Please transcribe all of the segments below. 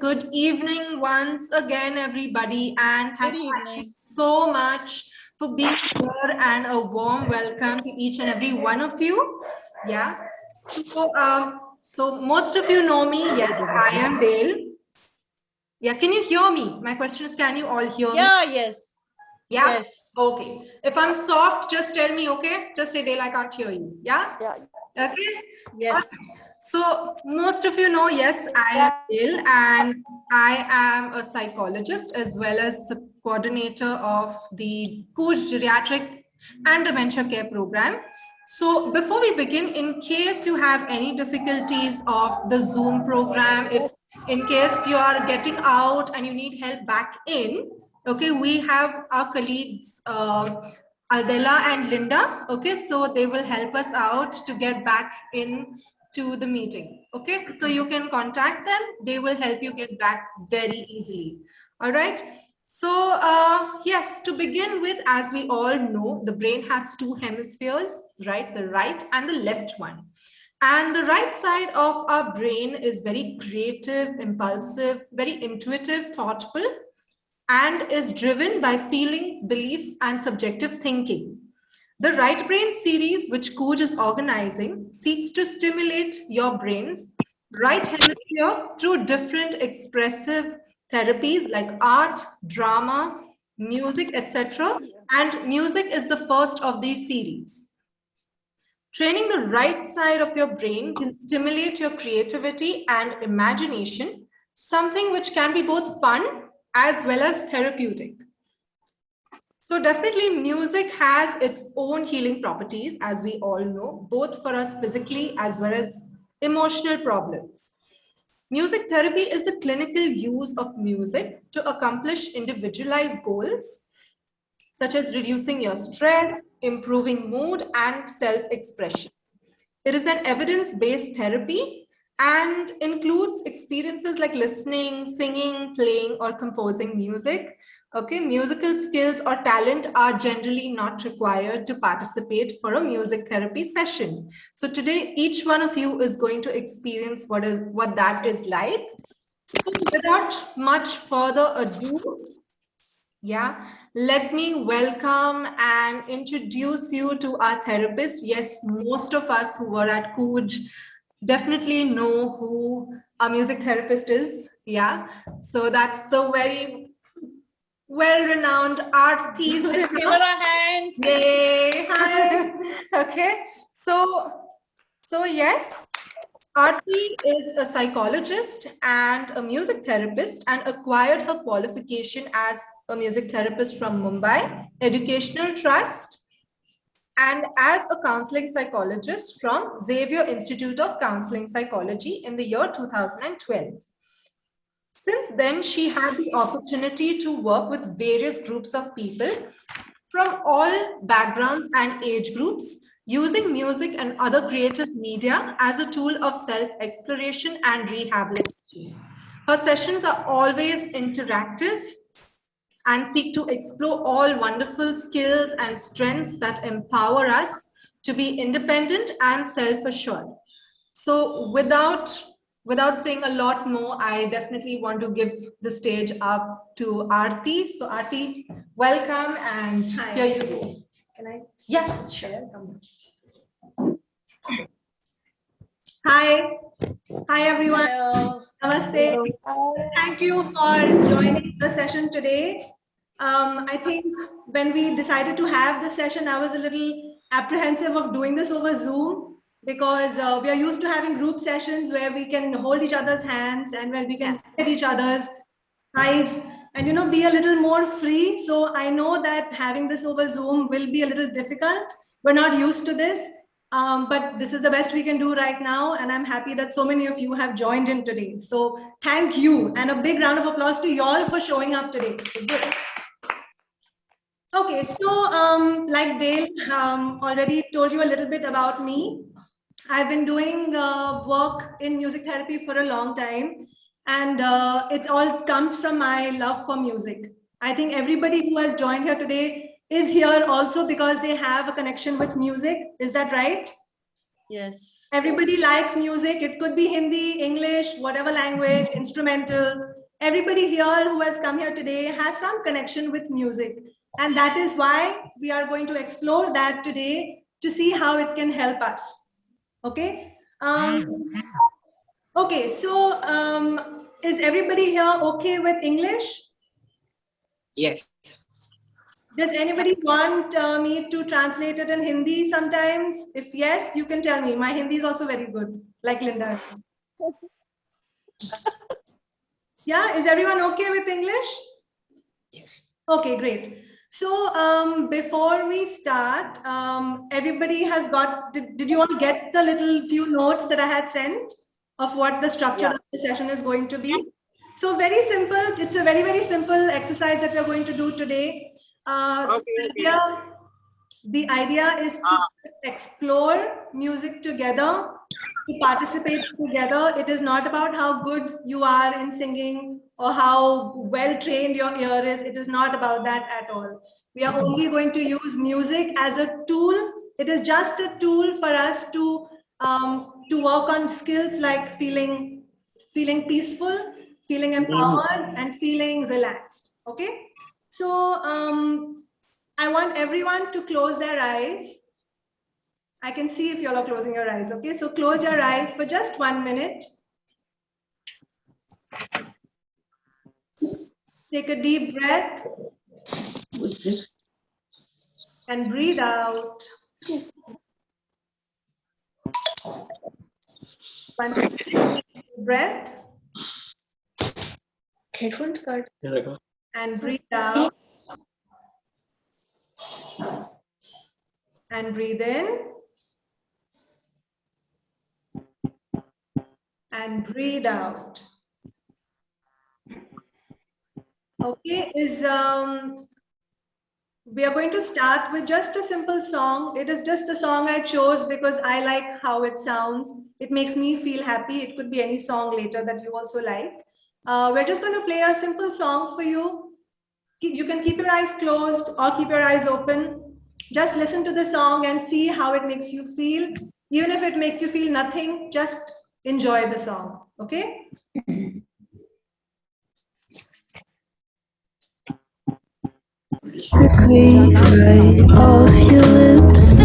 good evening once again, everybody, and thank you so much for being here and a warm welcome to each and every one of you. Yeah. So most of you know me. Yes, I am Dale. Yeah, can you hear me? My question is, can you all hear me? Yes. Yeah. Yes. Okay. If I'm soft, just tell me. Okay. Just say, Dale, I can't hear you. Yeah. Okay. Yes. So most of you know, yes, I am Dale, and I am a psychologist as well as the coordinator of the Coach Geriatric and Dementia Care Program. So before we begin, in case you have any difficulties of the Zoom program, if in case you are getting out and you need help back in, okay, we have our colleagues Aldela and Linda, okay, so they will help us out to get back in to the meeting, okay, so you can contact them. They will help you get back very easily. All right, so yes, to begin with, as we all know, the brain has two hemispheres, right, the right and the left one. And the right side of our brain is very creative, impulsive, very intuitive, thoughtful, and is driven by feelings, beliefs, and subjective thinking. The Right Brain series, which Cooj is organizing, seeks to stimulate your brain's right hemisphere through different expressive therapies like art, drama, music, etc. And music is the first of these series. Training the right side of your brain can stimulate your creativity and imagination, something which can be both fun as well as therapeutic. So definitely music has its own healing properties, as we all know, both for us physically as well as emotional problems. Music therapy is the clinical use of music to accomplish individualized goals, such as reducing your stress, improving mood, and self-expression. It is an evidence-based therapy and includes experiences like listening, singing, playing, or composing music. Okay, musical skills or talent are generally not required to participate for a music therapy session. So today, each one of you is going to experience what that is like. So without much further ado, yeah, let me welcome and introduce you to our therapist. Yes, most of us who were at Cooj definitely know who our music therapist is. Yeah, so that's the very well-renowned Aarti. Let's give her a hand. Yay! Hi. Okay, so yes. Aarti is a psychologist and a music therapist and acquired her qualification as a music therapist from Mumbai Educational Trust and as a counseling psychologist from Xavier Institute of Counseling Psychology in the year 2012. Since then, she had the opportunity to work with various groups of people from all backgrounds and age groups, using music and other creative media as a tool of self-exploration and rehabilitation. Her sessions are always interactive and seek to explore all wonderful skills and strengths that empower us to be independent and self-assured. So without saying a lot more, I definitely want to give the stage up to Aarti. So Aarti, welcome, and here you go. Can I? Yeah, sure. Hi. Hi, everyone. Hello. Namaste. Thank you for joining the session today. I think when we decided to have this session, I was a little apprehensive of doing this over Zoom because we are used to having group sessions where we can hold each other's hands and where we can look at each other's eyes and, you know, be a little more free. So I know that having this over Zoom will be a little difficult. We're not used to this. But this is the best we can do right now. And I'm happy that so many of you have joined in today. So thank you. And a big round of applause to you all for showing up today. So good. Okay, so like Dale already told you a little bit about me. I've been doing work in music therapy for a long time. And it all comes from my love for music. I think everybody who has joined here today is here also because they have a connection with music. Is that right? Yes. Everybody likes music. It could be Hindi, English, whatever language, instrumental. Everybody here who has come here today has some connection with music. And that is why we are going to explore that today to see how it can help us. Okay. Okay. So is everybody here okay with English? Yes. Does anybody want me to translate it in Hindi sometimes? If yes, you can tell me. My Hindi is also very good, like Linda. Yeah, is everyone okay with English? Yes. Okay, great. So before we start, everybody has got, did you all get the little few notes that I had sent of what the structure of the session is going to be? So very simple. It's a very, very simple exercise that we're going to do today. The idea is to explore music together, to participate together. It is not about how good you are in singing or how well trained your ear is. It is not about that at all. We are only going to use music as a tool. It is just a tool for us to work on skills like feeling peaceful, feeling empowered, and feeling relaxed. Okay. So I want everyone to close their eyes. I can see if you all are closing your eyes. Okay, so close your eyes for just 1 minute. Take a deep breath and breathe out. Breath. Headphones card. And breathe out. And breathe in. And breathe out. Okay, we are going to start with just a simple song. It is just a song I chose because I like how it sounds. It makes me feel happy. It could be any song later that you also like. We're just going to play a simple song for you. You can keep your eyes closed or keep your eyes open. Just listen to the song and see how it makes you feel. Even if it makes you feel nothing, just enjoy the song. Okay? The green right off your lips.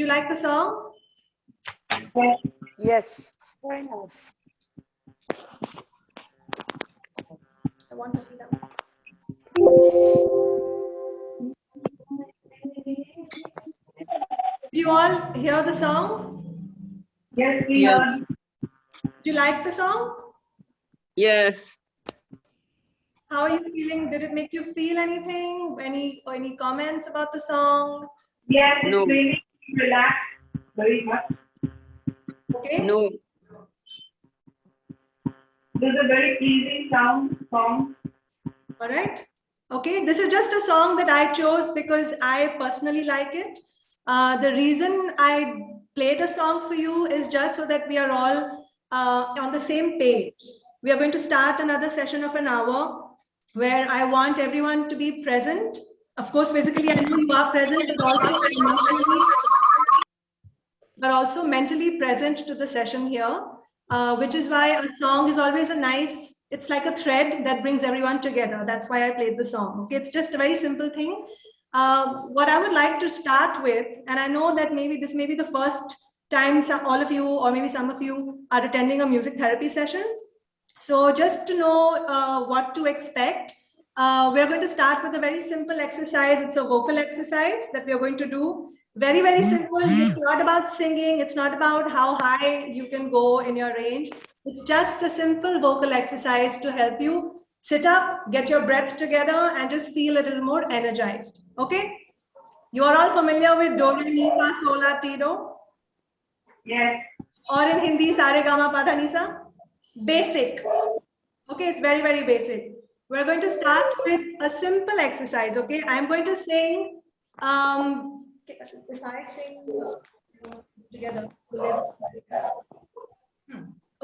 you like the song? Yes, very nice. I want to see them. Did you all hear the song? Yes, we Yes. heard. Did you like the song? Yes. How are you feeling? Did it make you feel anything? Any comments about the song? Yes, No. it's really relaxed very much. Okay. No. There's a very pleasing song. All right. Okay. This is just a song that I chose because I personally like it. The reason I played a song for you is just so that we are all on the same page. We are going to start another session of an hour where I want everyone to be present. Of course, physically, I know you are present, but also mentally present to the session here, which is why a song is always a nice, it's like a thread that brings everyone together. That's why I played the song. Okay, it's just a very simple thing. What I would like to start with, and I know that maybe this may be the first time all of you, or maybe some of you, are attending a music therapy session. So just to know what to expect, we're going to start with a very simple exercise. It's a vocal exercise that we're going to do. Very, very simple. It's not about singing. It's not about how high you can go in your range. It's just a simple vocal exercise to help you sit up, get your breath together, and just feel a little more energized. Okay? You are all familiar with Do, Re, Mi, Fa, Sol, La, Ti, Do? Yes. Or in Hindi, Sa, Re, Ga, Ma, Pa, Dha, Ni, Sa? Basic. Okay, it's very, very basic. We're going to start with a simple exercise. Okay, I'm going to sing. If I sing together.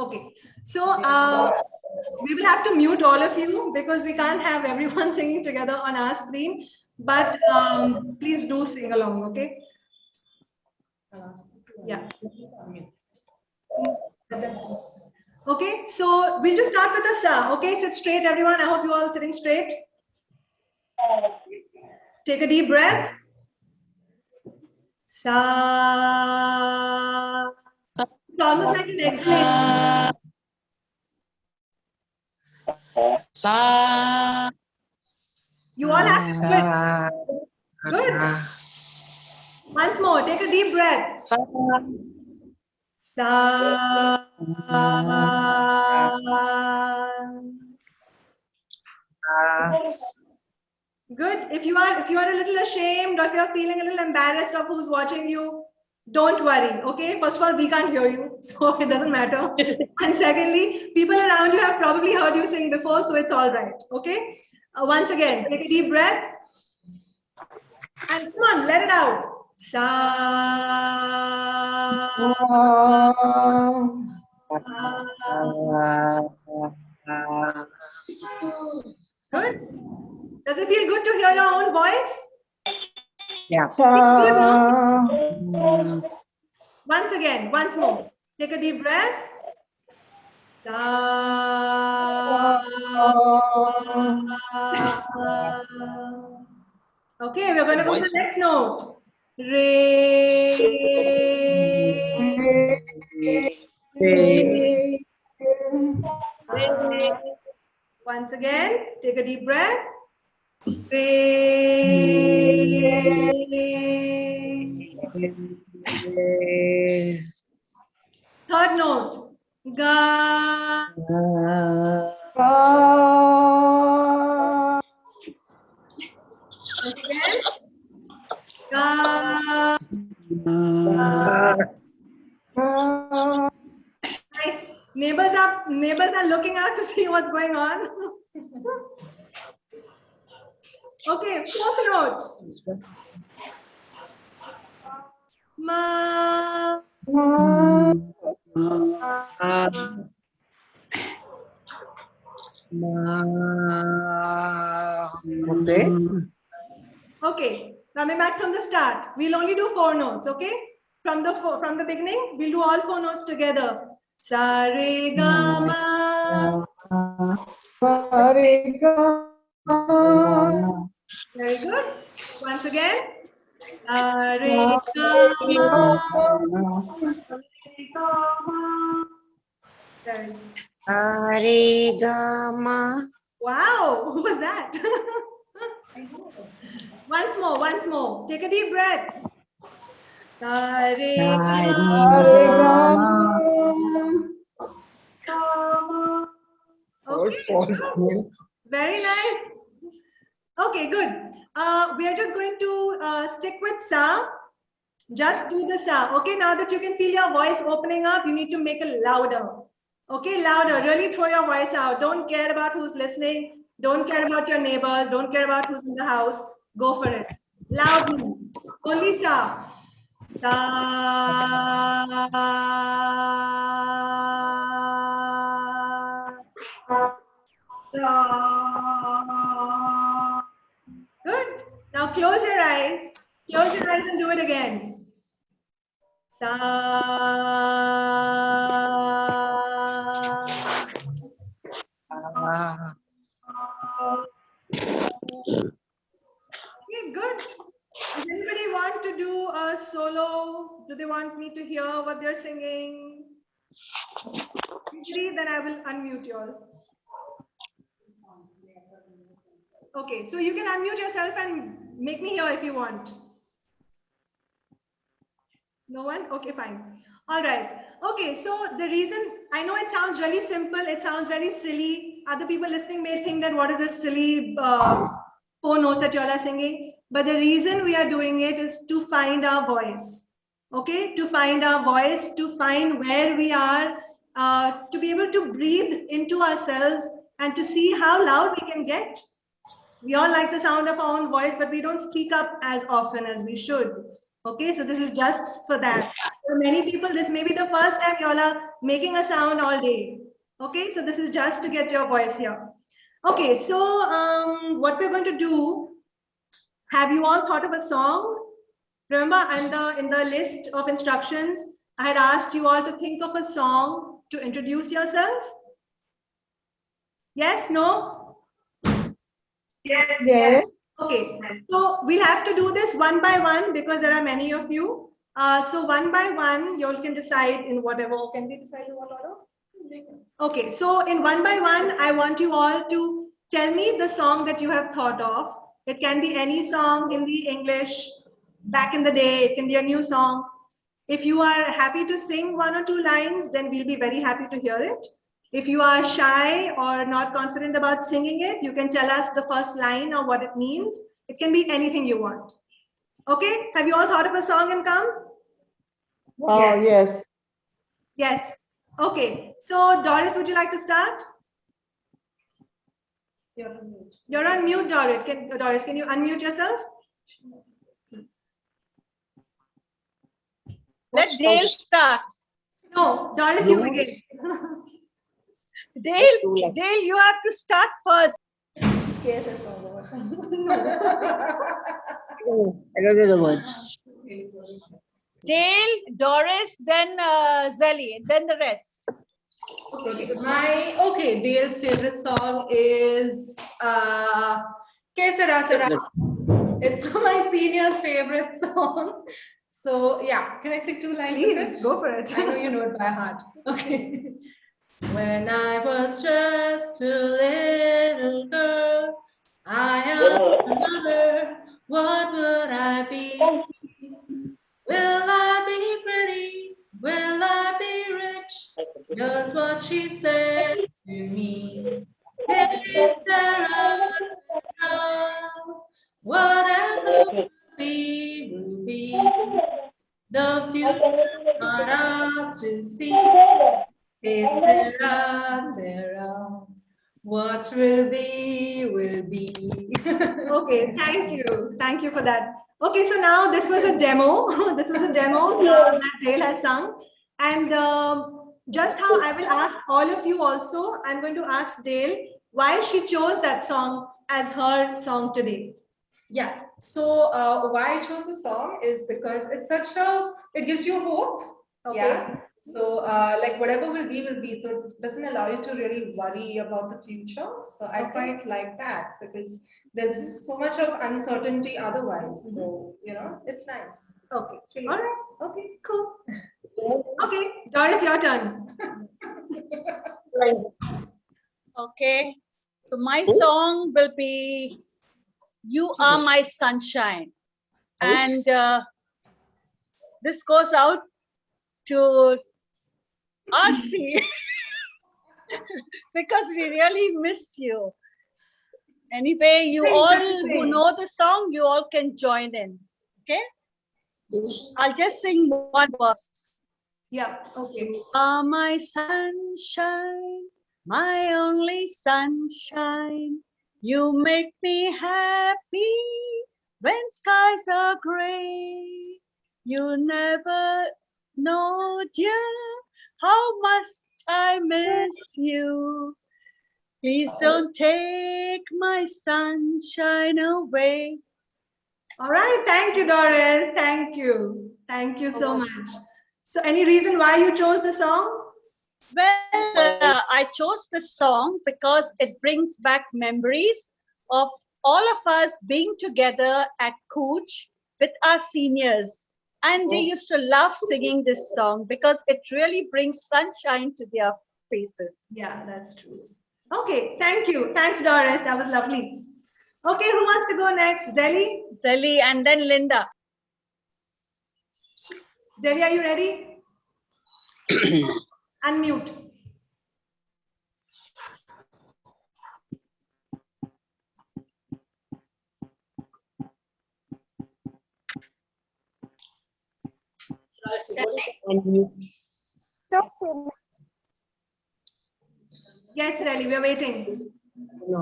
Okay, so we will have to mute all of you because we can't have everyone singing together on our screen. But please do sing along. Okay. Yeah. Okay, so we'll just start with the sa. Okay, sit straight, everyone. I hope you all sitting straight. Take a deep breath. Sa. It's almost like an exhale. Sa. You all have to do it. Good. Once more, take a deep breath. Sa. Sa. Good. If you are a little ashamed or if you're feeling a little embarrassed of who's watching you, don't worry. Okay. First of all, we can't hear you, so it doesn't matter. And secondly, people around you have probably heard you sing before, so it's all right. Okay. Once again, take a deep breath. And come on, let it out. Sa. Good. Does it feel good to hear your own voice? Yeah. Good, no? Once again, once more. Take a deep breath. Sa. Okay, we're going to go to the next note. Re. Re. Once again, take a deep breath. Re. Third note. Ga. Once again. Ga. Nice. Neighbors are looking out to see what's going on. Okay, fourth note. Ma. Okay. Okay, coming back from the start. We'll only do 4 notes, okay? From the beginning, we'll do all 4 notes together. Sa, re, ga, ma. Very good. Once again. Re ga Hare Gama. Wow, who was that? Once more. Take a deep breath. Re Okay, very nice. Okay, good. We are just going to stick with Sa. Just do the Sa. Okay, now that you can feel your voice opening up, you need to make it louder. Okay, louder. Really throw your voice out. Don't care about who's listening. Don't care about your neighbors. Don't care about who's in the house. Go for it. Loudly. Only Sa. Good. Now close your eyes. Close your eyes and do it again. Sa. Okay, good. Does anybody want to do a solo? Do they want me to hear what they're singing? Then I will unmute you all. Okay, so you can unmute yourself and make me hear if you want. No one? Okay, fine. All right. Okay, so the reason, I know it sounds really simple, it sounds very silly. Other people listening may think that what is this silly four notes that you all are singing? But the reason we are doing it is to find our voice. Okay, to find our voice, to find where we are, to be able to breathe into ourselves and to see how loud we can get. We all like the sound of our own voice, but we don't speak up as often as we should. Okay, so this is just for that. For many people, this may be the first time you all are making a sound all day. Okay, so this is just to get your voice here. Okay, so what we're going to do, have you all thought of a song? Remember, in the list of instructions, I had asked you all to think of a song to introduce yourself. Yes, no? Yes. Okay, so we'll have to do this one by one because there are many of you. So one by one, you all can decide in whatever. Can we decide in what order? Okay, so in one by one, I want you all to tell me the song that you have thought of. It can be any song, Hindi, English, back in the day. It can be a new song. If you are happy to sing one or two lines, then we'll be very happy to hear it. If you are shy or not confident about singing it, you can tell us the first line or what it means. It can be anything you want. Okay, have you all thought of a song and come? Oh, yes. Yes. Okay, so Doris, would you like to start? You're on mute, Doris. Doris, can you unmute yourself? Let Dale start. No, Doris, you begin. Dale, you have to start first. Oh, I don't know the words. Dale, Doris, then Zelly, then the rest. Okay, Dale's favorite song is Que Sera Sera. It's my senior's favorite song. So yeah, can I sing two lines? Please, go for it. I know you know it by heart. Okay. When I was just a little girl, I asked my mother, what would I be? Will I be pretty? Will I be rich? Just what she said to me. Is there whatever will be. The future not ours to see. Sarah, what will be, will be. Okay, thank you. Thank you for that. Okay, so now this was a demo. This was a demo that Dale has sung. And just how I will ask all of you also, I'm going to ask Dale why she chose that song as her song today. Yeah, so why I chose the song is because it's it gives you hope. Okay. Yeah. So, like whatever will be, will be. So it doesn't allow you to really worry about the future. So I quite like that because there's so much of uncertainty otherwise. So, you know, it's nice. Okay. It's really All nice. right. Okay, cool. Okay, Doris, your turn. Okay. So my song will be You Are My Sunshine. And this goes out to Aarti because we really miss you. Anyway, you Sing, all have to who sing. know the song, you all can join in. Okay? I'll just sing one verse. Yeah, okay. You are my sunshine, my only sunshine. You make me happy when skies are gray. You never know, dear, how much I miss you. Please don't take my sunshine away. All right. Thank you, Doris. Thank you. Thank you so much. So, any reason why you chose the song? Well, I chose this song because it brings back memories of all of us being together at Cooch with our seniors. And they used to love singing this song because it really brings sunshine to their faces. Yeah, that's true. Okay, thank you. Thanks, Doris. That was lovely. Okay, who wants to go next? Zelly? Zelly and then Linda. Zelly, are you ready? Unmute. Yes, Zelly, we're waiting. No,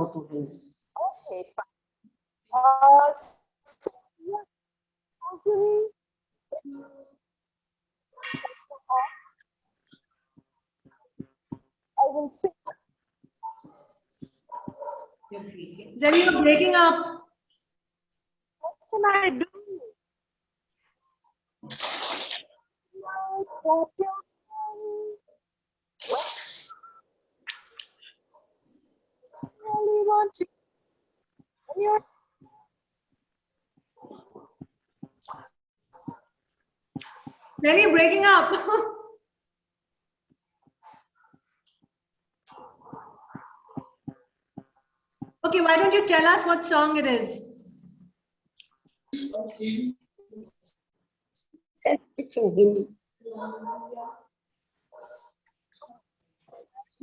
Okay, fine. So yeah, actually, I will sing. Zelly, you're breaking up. What can I do? What you really want to? And you're Zelly, you're breaking up. Okay, why don't you tell us what song it is? it's in Hindi.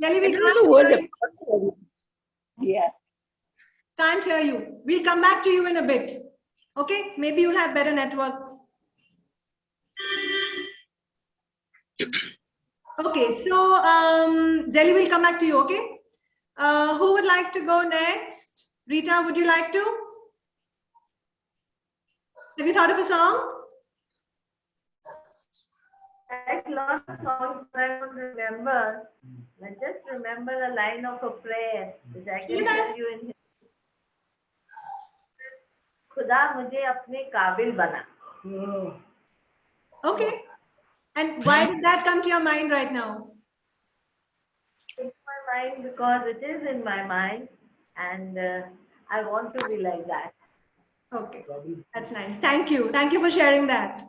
Zelly, we I don't know what can't hear the you. yeah. Can't hear you. We'll come back to you in a bit. Okay, maybe you'll have better network. Okay, so Zelly will come back to you, okay? Who would like to go next? Rita, would you like to? Have you thought of a song? I lost songs, but I don't remember. I just remember a line of a prayer, which I can tell you in खुदा मुझे अपने काबिल बना. Okay. And why did that come to your mind right now? It's my mind because it is in my mind, and I want to be like that. Okay, that's nice. Thank you. Thank you for sharing that.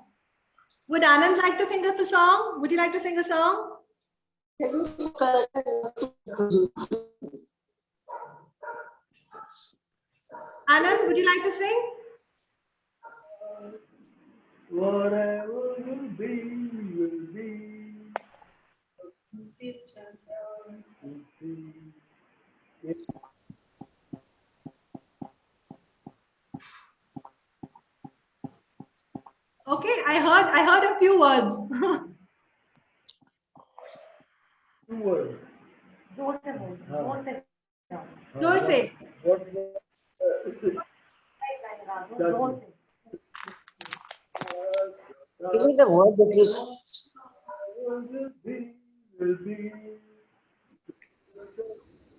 Would Anand like to think of a song? Would you like to sing a song? Anand, would you like to sing? Whatever will be, will be. Okay, I heard a few words. 2 words. जोर से बोल, जोर से. जोर से. What जोर से. Give me the word that you said. will be.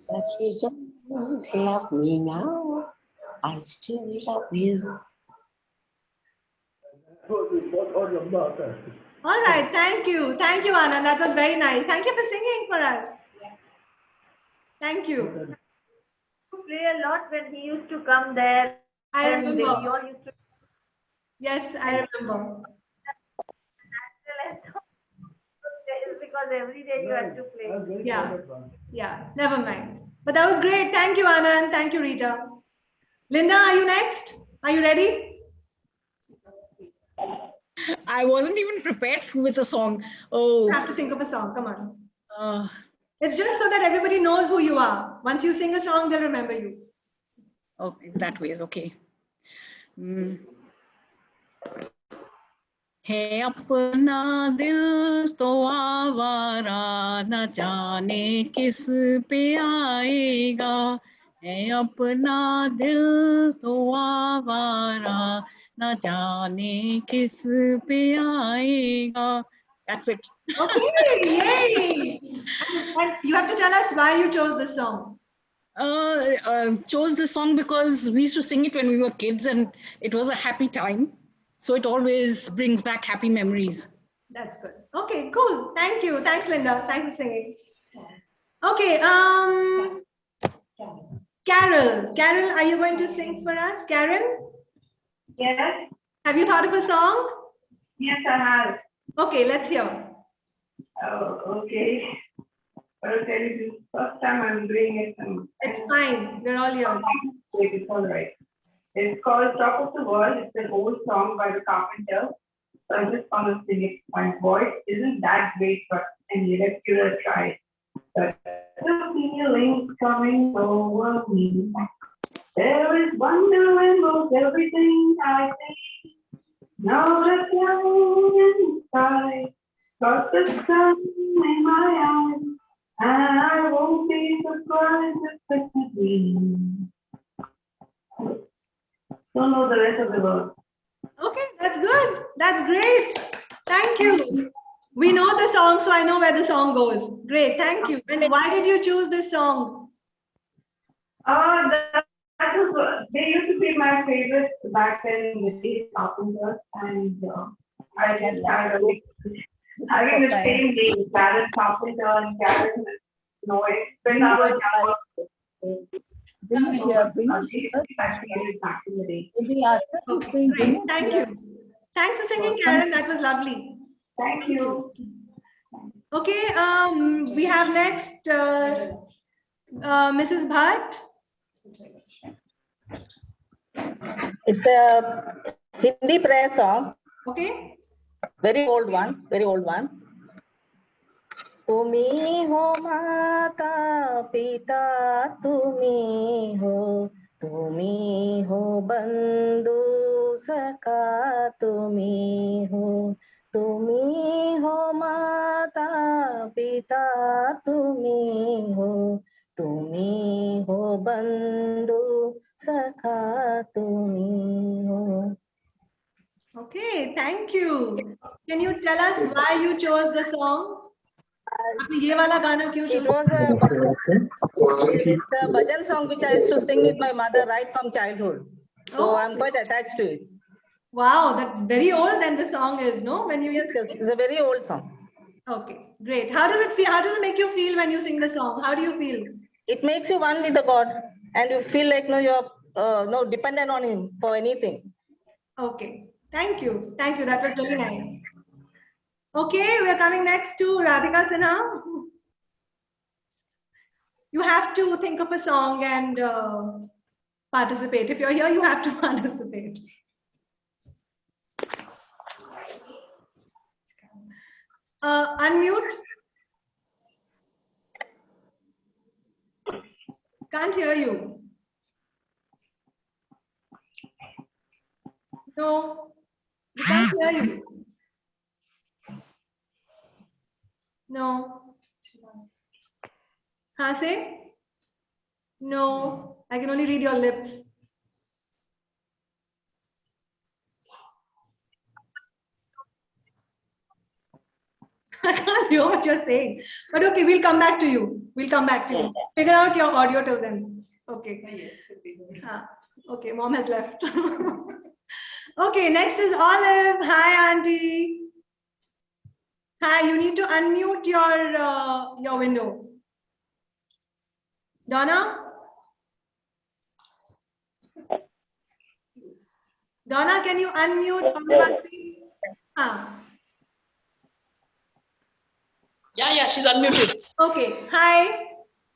But you don't love me now. I still love you. बहुत लंबा आता है. All right. Thank you. Thank you, Anand. That was very nice. Thank you for singing for us. Thank you. To play a lot when he used to come there. I And we remember. all used to Yes, I remember. because every day you had to I play. was very Yeah. proud of that. Yeah, never mind. But that was great. Thank you, Anand. Thank you, Rita. Linda, are you next? Are you ready? I wasn't even prepared with a song. You Oh, have to think of a song. Come on. uh, It's just so that everybody knows who you are. Once you sing a song, they'll remember you. okay, that way is okay. Hmm. है अपना दिल तो आवारा न जाने किस पे आएगा है अपना दिल तो आवारा न जाने किस पे आएगा. That's it. Okay, yay! And you have to tell us why you chose this song. Chose this song because we used to sing it when we were kids and it was a happy time. So it always brings back happy memories. That's good. Okay, cool. Thank you. Thanks, Linda. Thanks for singing. Okay, Carol. Carol, are you going to sing for us? Karen, Yes, have you thought of a song? yes, I have. Okay, let's hear. Oh, okay. I'll tell you this first time I'm doing it. It's fine. We're all yours. It's all right. It's called Top of the World. It's an old song by the Carpenters. So I'm just gonna sing it. My voice isn't that great, but anyway, let's give it a try. But the feelings coming over me. There is wonder in most everything I see. Now the cloud in the sky, got the sun in my eyes, and I won't be surprised if it's a dream. Don't know the rest of the words. Okay, that's good. That's great. Thank you. We know the song, so I know where the song goes. Great, thank you. And why did you choose this song? That was, they used to be my favorite back then in the days, Carpenters, and I just kind of having the same name, Karen Carpenter and Karen Noy. When I was young, Bring it here, bring my it here. favorite back in the day. If we ask her to sing, bring Great, it thank here. you. Thanks for singing, Karen. That was lovely. Thank you. Okay, we have next Mrs. Bhatt. It's a Hindi prayer song, Okay, very old one, very old one. तुम्ही हो माता पिता तुम्ही हो बंधु सखा तुम्ही हो माता पिता तुम्ही हो बंधु सखा तुम्ही हो. okay, thank you. Can you tell us why you chose the song? आपने ये वाला गाना क्यों It choose? was it's a bhajan song which I used to sing with my mother right from childhood. So Oh. I'm quite attached to it. Wow, that's very old then the song is, no? When you used to... It's a very old song. Okay, great. How does it feel? How does it make you feel when you sing the song? How do you feel? It makes you one with the God, and you feel like you're dependent on Him for anything. Okay, thank you. Thank you. That was really nice. Okay, we're coming next to Radhika Sinha. You have to think of a song and participate. If you're here, you have to participate. Unmute. Can't hear you. No, we can't hear you. No. Hase? No, I can only read your lips. I can't hear what you're saying. But okay, we'll come back to you. We'll come back to you. Figure out your audio till then. Okay. Okay, mom has left. Okay, next is Olive. Hi, Auntie. Hi, you need to unmute your window. Donna? Donna, can you unmute? Ah. Yeah, she's unmuted. Okay. Hi.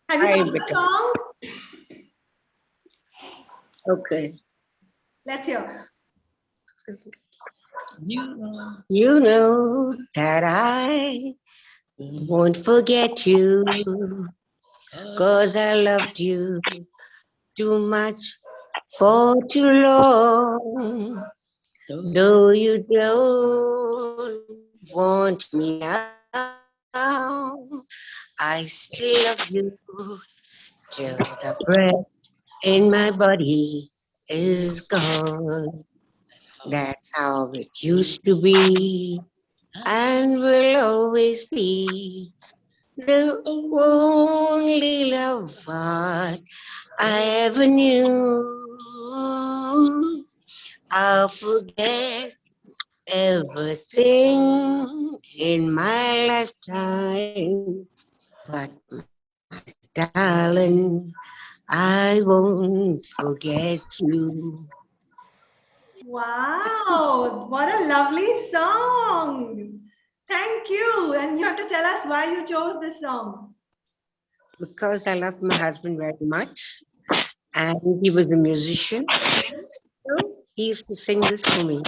Have you Hi, thought of a beta. song? Okay. Let's hear. You know that I won't forget you, 'cause I loved you too much for too long. Though you don't want me now, I still love you till the breath in my body is gone. That's how it used to be and will always be. The only love I ever knew. I'll forget everything in my lifetime, but darling, I won't forget you. Wow, what a lovely song. Thank you. And you have to tell us why you chose this song. Because I love my husband very much, and he was a musician. So he used to sing this for me.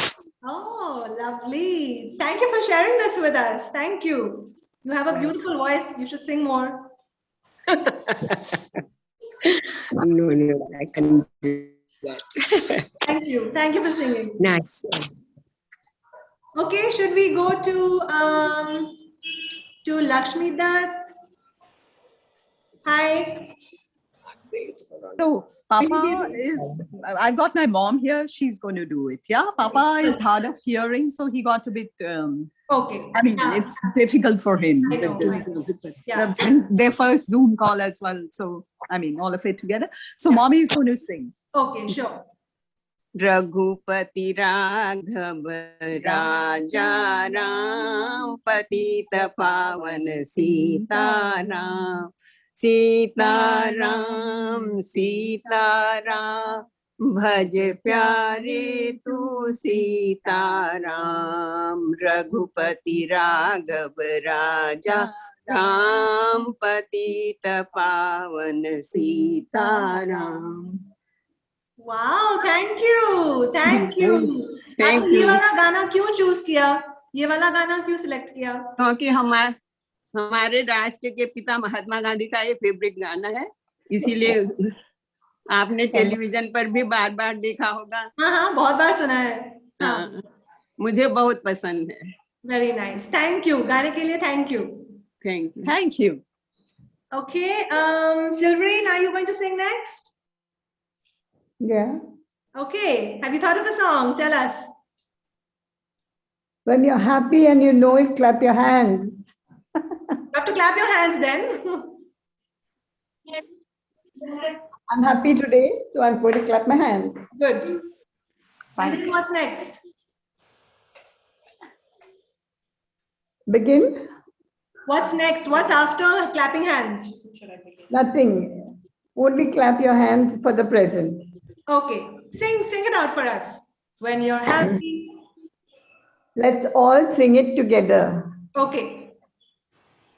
Oh, lovely. Thank you for sharing this with us. Thank you. You have a beautiful voice. You should sing more. No, I can do that. Thank you. Thank you for singing. Nice. Okay, should we go to Lakshmi Dutt? Hi. So Papa is, I've got my mom here. She's going to do it. Yeah. Papa is hard of hearing. So he got a bit, Okay. I mean, Yeah. it's difficult for him I know, with this. Yeah. Their first Zoom call as well. So, I mean, all of it together. So mommy is going to sing. Okay, sure. Raghupati Raghav राजा राम पतित पावन सीताराम सीताराम सीताराम भज प्यारे तू सीताराम रघुपति राघव राजा राम पतित पावन Sitaram. Wow, thank you. Thank you. Thank आपने ये you. वाला गाना क्यों चूज किया? ये वाला गाना क्यों सिलेक्ट किया? क्योंकि हमारे राष्ट्र के पिता महात्मा गांधी का ये फेवरेट गाना है, इसीलिए आपने टेलीविजन पर भी बार बार देखा होगा. हाँ, बहुत बार सुना है. हाँ, मुझे बहुत पसंद है. Very nice. Thank you. गाने के लिए thank you. Thank you. Thank you. Okay, Silverine, are you going to sing next? Yeah. Okay. Have you thought of a song? Tell us. When you're happy and you know it, clap your hands. You have to clap your hands then. I'm happy today, so I'm going to clap my hands. Good. And then what's next? Begin? What's next? What's after clapping hands? Nothing. Only clap your hands for the present. Okay. Sing it out for us. When you're happy. Let's all sing it together. Okay.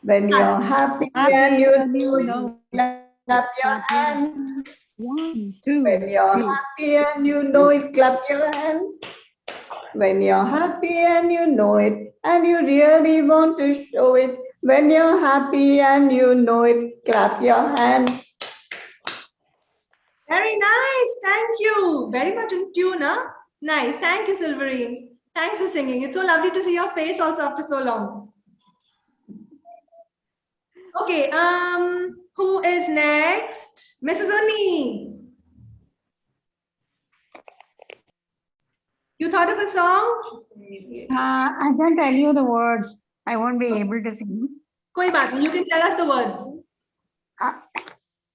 When you're happy and you know, clap your hands. 1, 2. When you're 3. happy and you know it, clap your hands. When you're happy and you know it, and you really want to show it. When you're happy and you know it, clap your hands. Very nice. Thank you. Very much in tune, huh? Nice. Thank you, Silverine. Thanks for singing. It's so lovely to see your face also after so long. Okay. Who is next? Mrs. Unni. You thought of a song? I can tell you the words. I won't be able to sing. Koi baat nahi. You can tell us the words.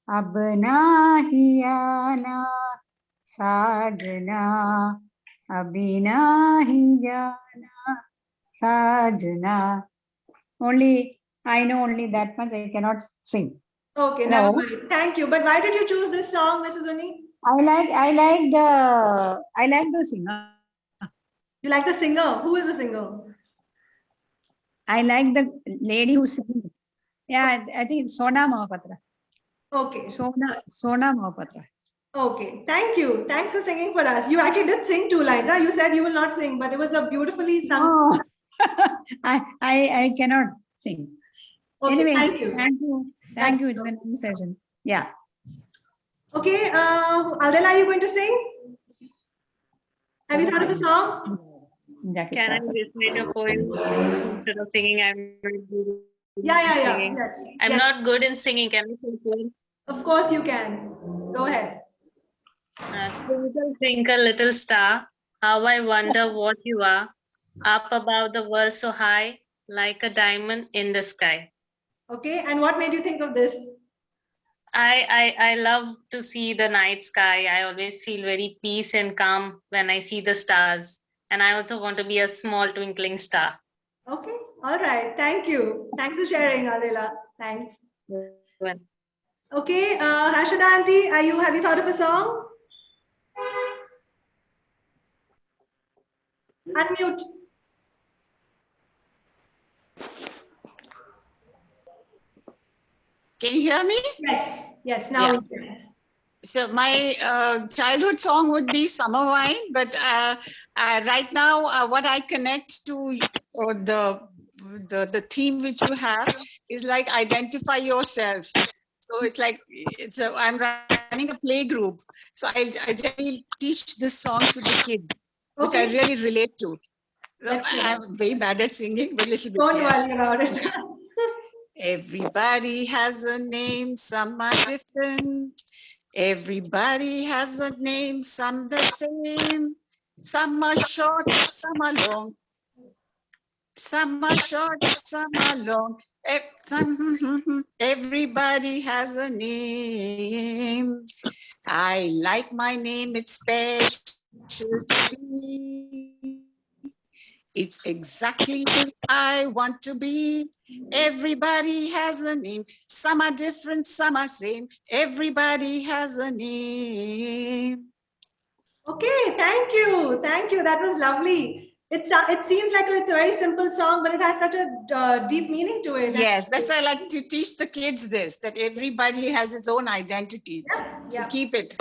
अब नाही आना साजना अभी नाही जाना साजना Only I know only that much. I cannot sing. Okay, No. never mind. Thank you. But why did you choose this song, Mrs. Uni? I like the singer. You like the singer? Who is the singer? I like the lady who's singing. Yeah, I think it's Sona Mohapatra. Okay. Sona Mohapatra. Okay. Thank you. Thanks for singing for us. You actually did sing 2 lines. Huh? You said you will not sing, but it was a beautifully sung. No. I cannot sing. Okay, Anyway, thank you. Thank you. It's a nice session. Yeah. Okay, Adela, are you going to sing? Have you thought of a song? Can I recite a poem instead of singing? I'm not good in Yeah. singing. Yes. I'm yes. not good in singing. Can I sing a poem? Of course you can. Go ahead. Twinkle, twinkle, little star, how I wonder what you are, up above the world so high, like a diamond in the sky. Okay, and what made you think of this? I love to see the night sky. I always feel very peace and calm when I see the stars. And I also want to be a small twinkling star. Okay, all right. Thank you. Thanks for sharing, Adela. Thanks. Well, Okay, Harshada auntie, have you thought of a song? Unmute. Can you hear me? Yes, now Yeah. we can. So my childhood song would be Summer Wine, but right now what I connect to the theme which you have is like identify yourself. So it's like I'm running a play group, so I generally teach this song to the kids, which I Okay. really relate to. So That's good. I'm very bad at singing, but a little bit. Don't yes. worry about it. Everybody has a name, some are different. Everybody has a name, some the same. Some are short, some are long. Some are short, some are long. Everybody has a name. I like my name, it's special to me. It's exactly who I want to be. Everybody has a name. Some are different, some are same. Everybody has a name. Okay, thank you. Thank you. That was lovely. It seems like it's a very simple song, but it has such a deep meaning to it. Yes, that's why I like to teach the kids this, that everybody has its own identity. So yeah. keep it.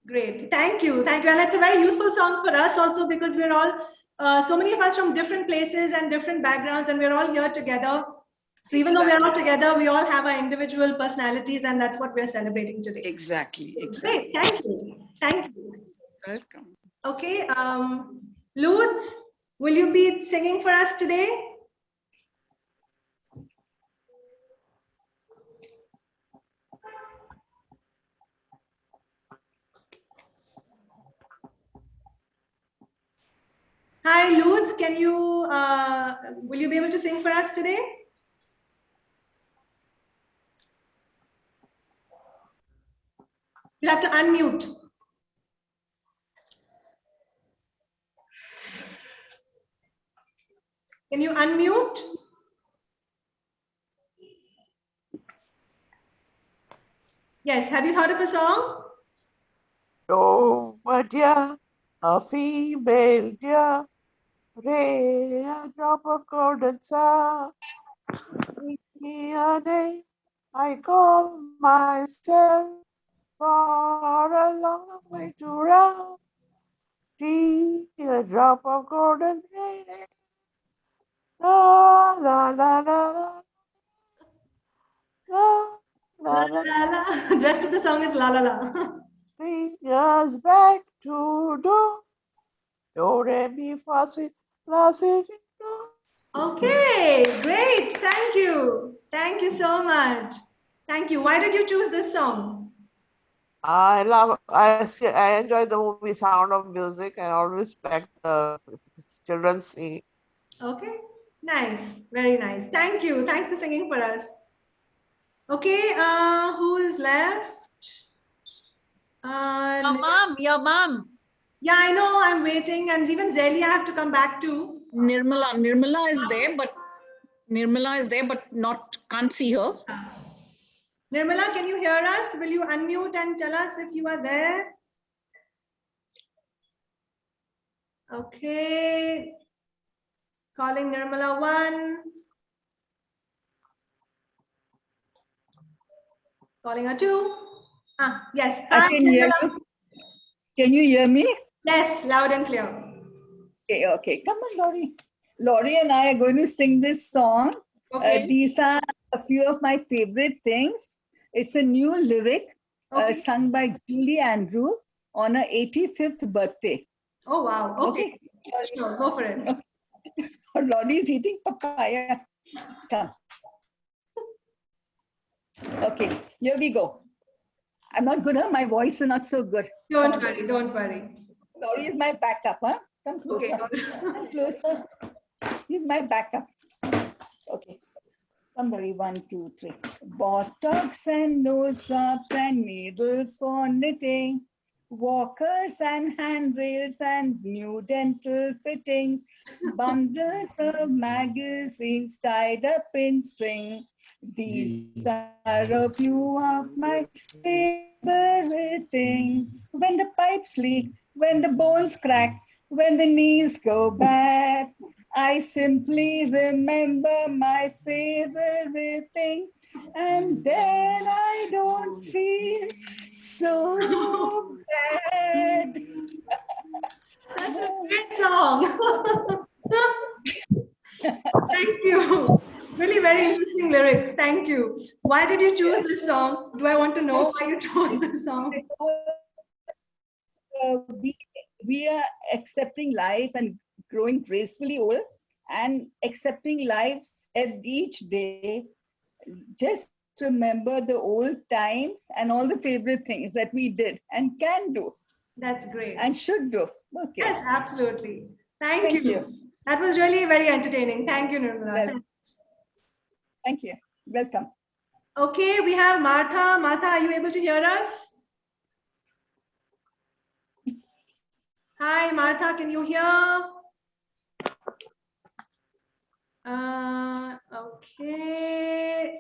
Great. Thank you. Thank you. And it's a very useful song for us also because we're all, so many of us from different places and different backgrounds, and we're all here together. So even though we're all together, we all have our individual personalities, and that's what we're celebrating today. Exactly. Great. Thank you. Thank you. Welcome. Okay. Lutz, will you be singing for us today? Hi, Lutz. Will you be able to sing for us today? You have to unmute. Can you unmute? Yes. Have you heard of a song? Oh, but yeah, a female deer, ray, a drop of golden sun. Give me a name, I call myself, for a long, long way to run. Tea, a drop of golden rain. La la la la la. La la La la. The rest of the song is la la la. 3 years back to do re mi fa si do. Okay, great. Thank you. Thank you so much. Thank you. Why did you choose this song? I enjoy the movie Sound of Music and always like the children sing. Okay, nice. Very nice. Thank you. Thanks for singing for us. Okay, who is left? Your mom. Yeah, I know. I'm waiting. And even Zelia I have to come back to. Nirmala is there, but Nirmala is there, but can't see her. Nirmala, can you hear us? Will you unmute and tell us if you are there? Okay. Calling Nirmala 1. Calling her 2. Yes. Hi, can hear Nirmala. you. Can you hear me? Yes, loud and clear. Okay. Come on, Laurie. Laurie and I are going to sing this song. Okay. These are a few of my favorite things. It's a new lyric sung by Julie Andrew on her 85th birthday. Oh, wow. Okay. Sure, go for it. Laurie's eating papaya. Come. Okay, here we go. I'm not good, huh? My voice is not so good. Don't worry, don't worry. Laurie is my backup, huh? Come closer. Okay. Come closer. He's my backup. Okay. Somebody, 1, 2, 3. Botox and nose drops and needles for knitting, walkers and handrails and new dental fittings, bundles of magazines tied up in string. These are a few of my favorite things. When the pipes leak, when the bones crack, when the knees go bad, I simply remember my favorite things, and then I don't feel so bad. That's a great song. Thank you. Really very interesting lyrics. Thank you. Why did you choose this song? Do I want to know why you chose this song? We are accepting life and growing gracefully old and accepting lives at each day. Just remember the old times and all the favorite things that we did and can do. That's great. And should do. Okay. Yes, absolutely. Thank you. That was really very entertaining. Thank you, Nirmala. Thank you. Welcome. Okay, we have Martha. Martha, are you able to hear us? Hi, Martha, can you hear? Okay.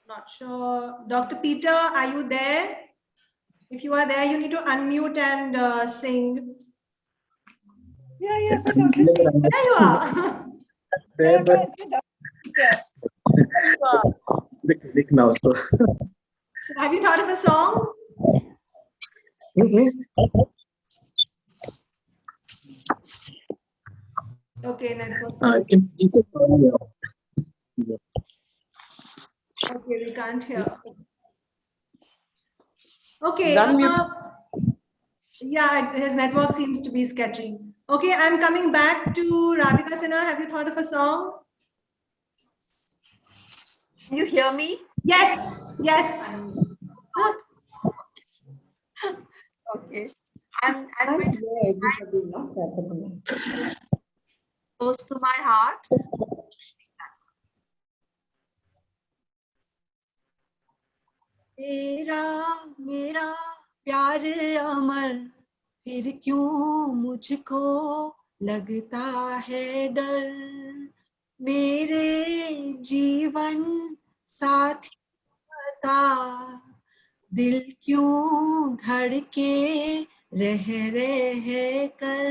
Not sure. Dr. Peter, are you there? If you are there, you need to unmute and sing. Yeah. There you are. There, but big now. So. So have you thought of a song? Okay, network. Okay, we can't hear. Okay. Yeah, his network seems to be sketchy. Okay, I'm coming back to Radhika Sinha. Have you thought of a song? Can you hear me? Yes, yes. Okay. I'm going to close to my heart. तेरा मेरा प्यार अमर फिर क्यों मुझको लगता है डर मेरे जीवन साथी बता दिल क्यों धड़के रह कर.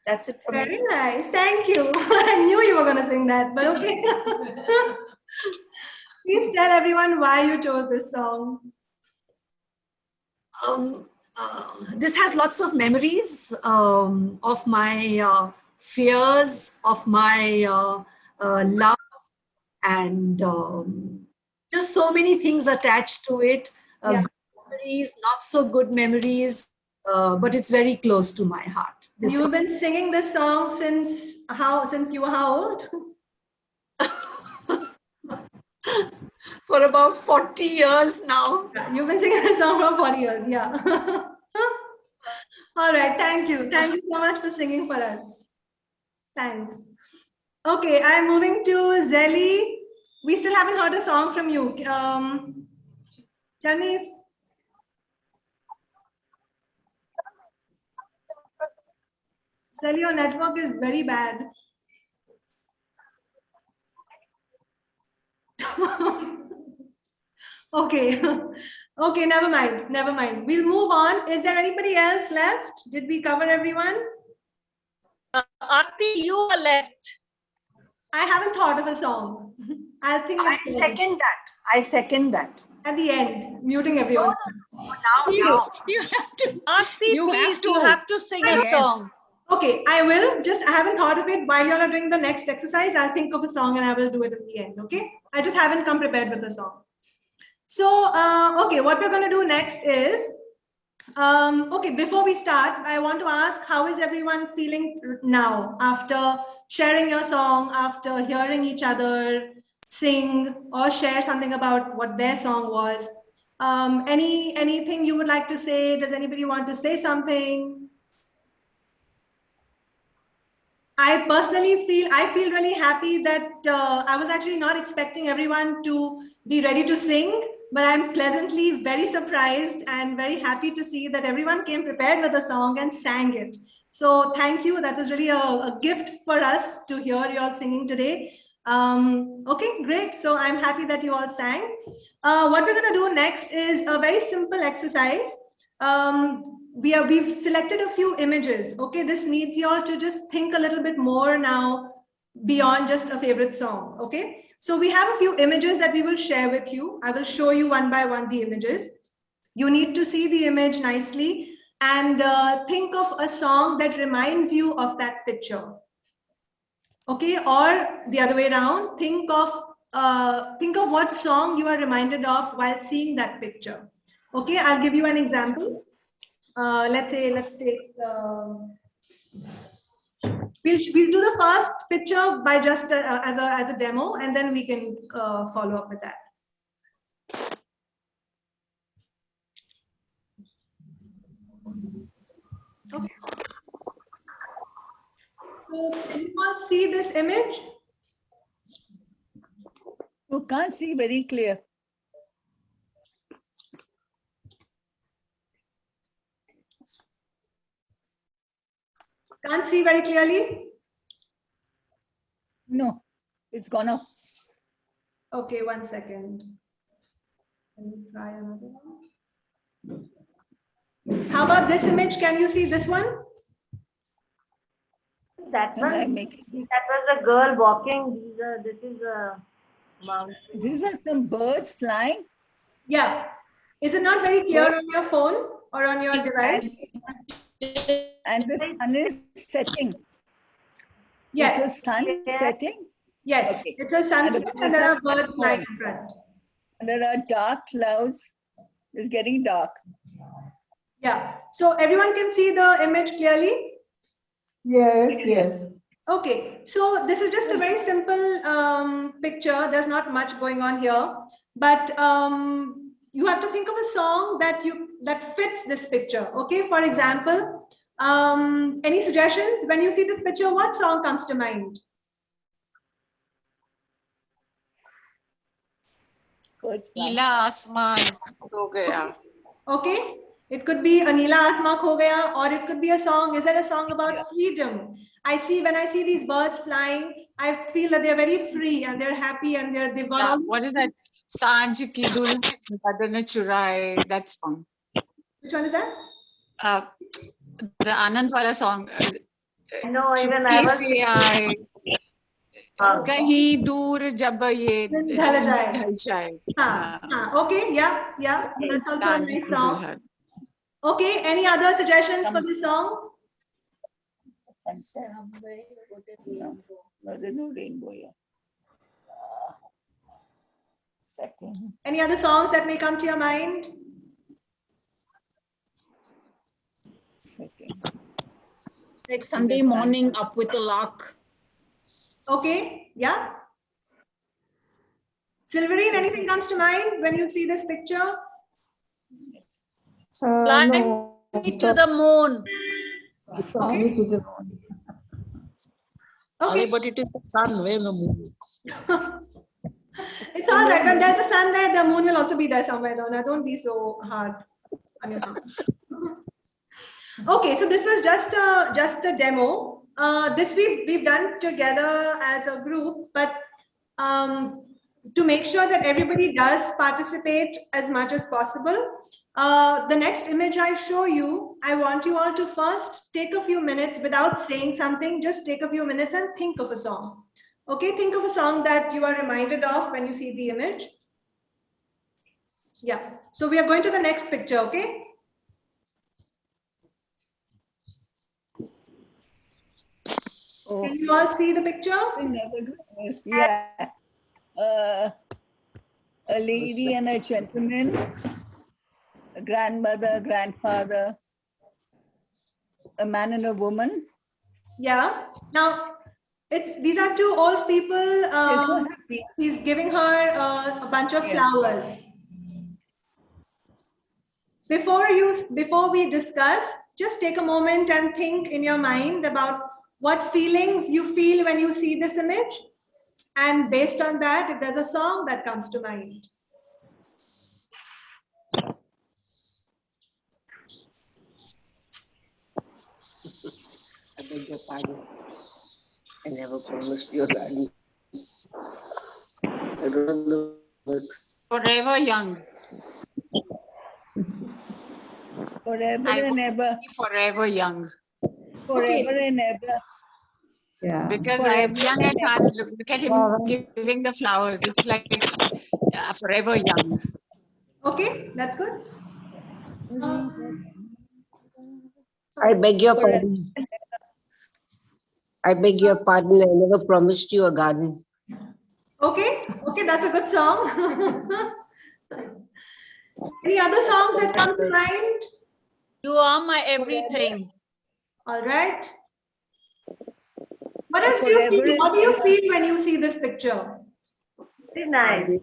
That's it for me. Very nice. Thank you. I knew you were going to sing that, but okay. Please tell everyone why you chose this song. This has lots of memories of my fears, of my love, and just so many things attached to it. Good memories, not so good memories, but it's very close to my heart. You've been singing this song since you were how old? For about 40 years now. You've been singing this song for 40 years, yeah. All right, thank you. Thank you so much for singing for us. Thanks. Okay, I'm moving to Zelly. We still haven't heard a song from you. Tell me if... Zelly, your network is very bad. Okay. Okay, never mind. Never mind. We'll move on. Is there anybody else left? Did we cover everyone? Aarti, you are left. I haven't thought of a song. I'll think of I second that. I second that. at the end, muting everyone. Now, You now. have to. Aarti, You have please, you to. have to sing a Yes. song. Okay, I will. Just I haven't thought of it. While y'all are doing the next exercise, I'll think of a song and I will do it at the end. Okay. I just haven't come prepared with the song. So, okay, what we're going to do next is, okay, before we start, I want to ask, how is everyone feeling now after sharing your song, after hearing each other sing or share something about what their song was? Anything you would like to say? Does anybody want to say something? I personally feel really happy that I was actually not expecting everyone to be ready to sing, but I'm pleasantly very surprised and very happy to see that everyone came prepared with a song and sang it. So thank you. That was really a gift for us to hear you all singing today. Okay, great. So I'm happy that you all sang. What we're going to do next is a very simple exercise. We've selected a few images. Okay, this needs you all to just think a little bit more now beyond just a favorite song. Okay, so we have a few images that we will share with you. I will show you one by one the images. You need to see the image nicely and think of a song that reminds you of that picture. Okay, or the other way around, think of what song you are reminded of while seeing that picture. Okay, I'll give you an example. Let's take we'll do the first picture by just as a demo, and then we can follow up with that. Okay. So can you all see this image? You can't see very clear. Can't see very clearly? No, it's gone off. Okay, 1 second. Let me try another one. How about this image? Can you see this one? That No, one, I'm making- that was a girl walking. This is a mountain. These are some birds flying. Yeah. Is it not very clear on your phone or on your device? And the sun is setting. Yes. Is the sun setting? Yes. Okay. It's a sunset and there are birds flying in front. And there are dark clouds. It's getting dark. Yeah. So everyone can see the image clearly? Yes, yes. Okay. So this is just a very simple picture. There's not much going on here. But you have to think of a song that fits this picture. Okay. For example, any suggestions? When you see this picture, what song comes to mind? नीला आसमान हो गया. Okay. It could be Anila Asma Kho Gaya, or it could be a song. Is there a song about freedom? When I see these birds flying, I feel that they're very free and they're happy and they've got all. What is that? Sanj ki dul badn churaye. That song. Which one is that? The Anand wala song. No, even I was. कहीं दूर जब ये ढल जाए. Okay, yeah, that's also a nice song. Okay, any other suggestions for this song? No, there's no rainbow here. Second. Any other songs that may come to your mind? Second. Like Sunday morning, Up with the Lark. Okay, yeah. Silverine, anything comes to mind when you see this picture? Fly me to the moon. Okay. Okay, but it is the sun, where the moon. It's all right. When there's a sun there, the moon will also be there somewhere. Donna. Don't be so hard on yourself. Okay, so this was just a demo. This we've done together as a group, but to make sure that everybody does participate as much as possible, the next image I show you, I want you all to first take a few minutes without saying something, just take a few minutes and think of a song. Okay, think of a song that you are reminded of when you see the image. Yeah, so we are going to the next picture, okay? Oh. Can you all see the picture? Yeah. A lady and a gentleman, a grandmother, grandfather, a man and a woman. Yeah. Now, these are two old people. So happy. He's giving her a bunch of flowers. Before we discuss, just take a moment and think in your mind about what feelings you feel when you see this image. And based on that, if there's a song that comes to mind. I beg your pardon. I never promised you a garden. I don't know the words. Forever young. Forever I and want ever. to be forever young. Forever and ever. Yeah. Because I am young at heart. Look at him giving the flowers. It's like forever young. Okay, that's good. I beg your pardon. I beg your pardon. I never promised you a garden. Okay, that's a good song. Any other songs that come to mind? You are my everything. All right. What else do you feel? What do you feel when you see this picture? Very nice.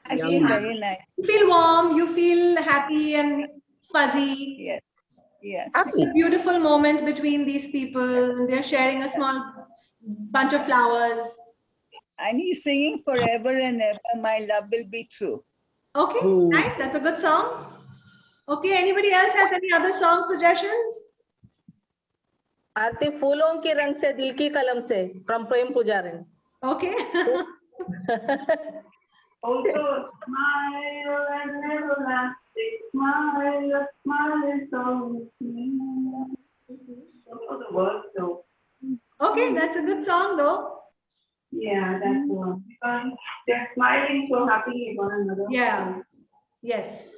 I feel very nice. You feel warm, you feel happy and fuzzy. Yes. Yes. It's a beautiful moment between these people. They're sharing a small bunch of flowers. And he's singing forever and ever, my love will be true. Okay, nice. That's a good song. Okay, anybody else has any other song suggestions? आरती फूलों के रंग से दिल की कलम से from Prem Pujarin. Okay. Also, smile and everlasting smile, a smile is so sweet. Also the words though. Okay, that's a good song though. Yeah, that's the one. Because they're smiling so happy at one another. Yeah. Yes.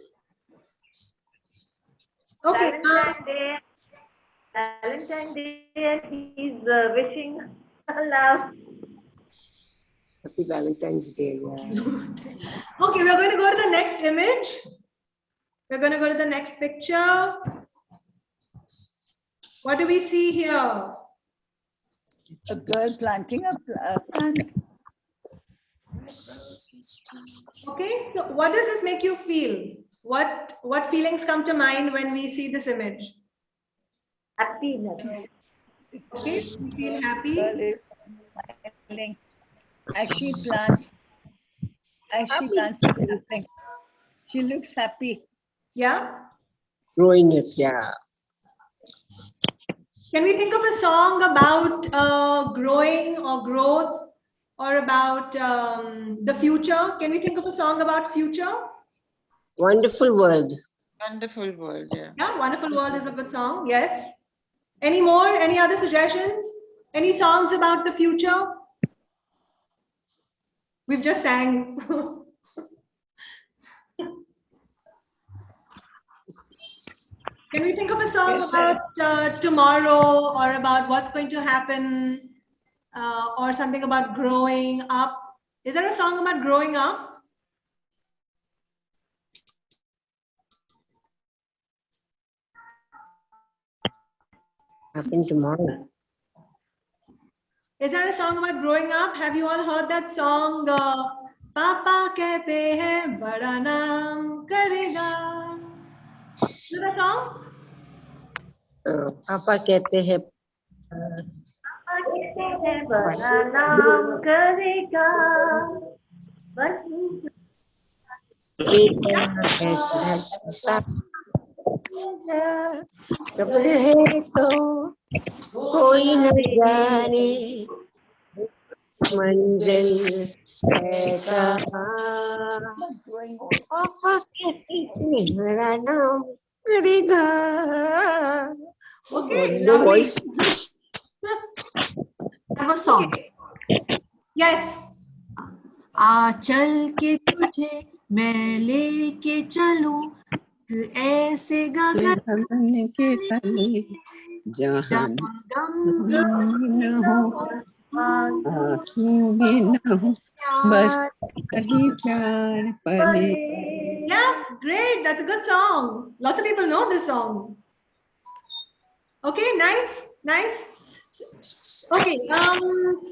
Okay. Valentine's Day, and he's wishing love. Happy Valentine's Day. Yeah. Okay, we're going to go to the next image. We're going to go to the next picture. What do we see here? A girl planting a plant. Okay, so what does this make you feel? What feelings come to mind when we see this image? Happiness. Okay, we feel happy. Girl is smiling as she plants. This thing. She looks happy. Yeah. Growing it, yeah. Can we think of a song about growing or growth or about the future? Can we think of a song about future? Wonderful World. Wonderful world, yeah. Yeah, Wonderful World is a good song. Yes. Any more? Any other suggestions? Any songs about the future? We've just sang. Can we think of a song about tomorrow or about what's going to happen or something about growing up? Is there a song about growing up? Happen tomorrow. Is there a song about growing up? Have you all heard that song? Papa कहते हैं बड़ा नाम करेगा. Is that a song? Papa कहते हैं बड़ा नाम करेगा. खबर है तो कोई न जाने मंजिल है कहाँ मेरा नाम करेगा Okay, no lovely. voice. Have a song. Yes. चल के तुझे मैं लेके चलूं ऐसे गगन गगन के तले जहाँ जहाँ गम भी न न हो हो आँखों में न हो बस वही प्यार पले Yeah, great. That's a good song. Lots of people know this song. Okay, nice, nice. Okay,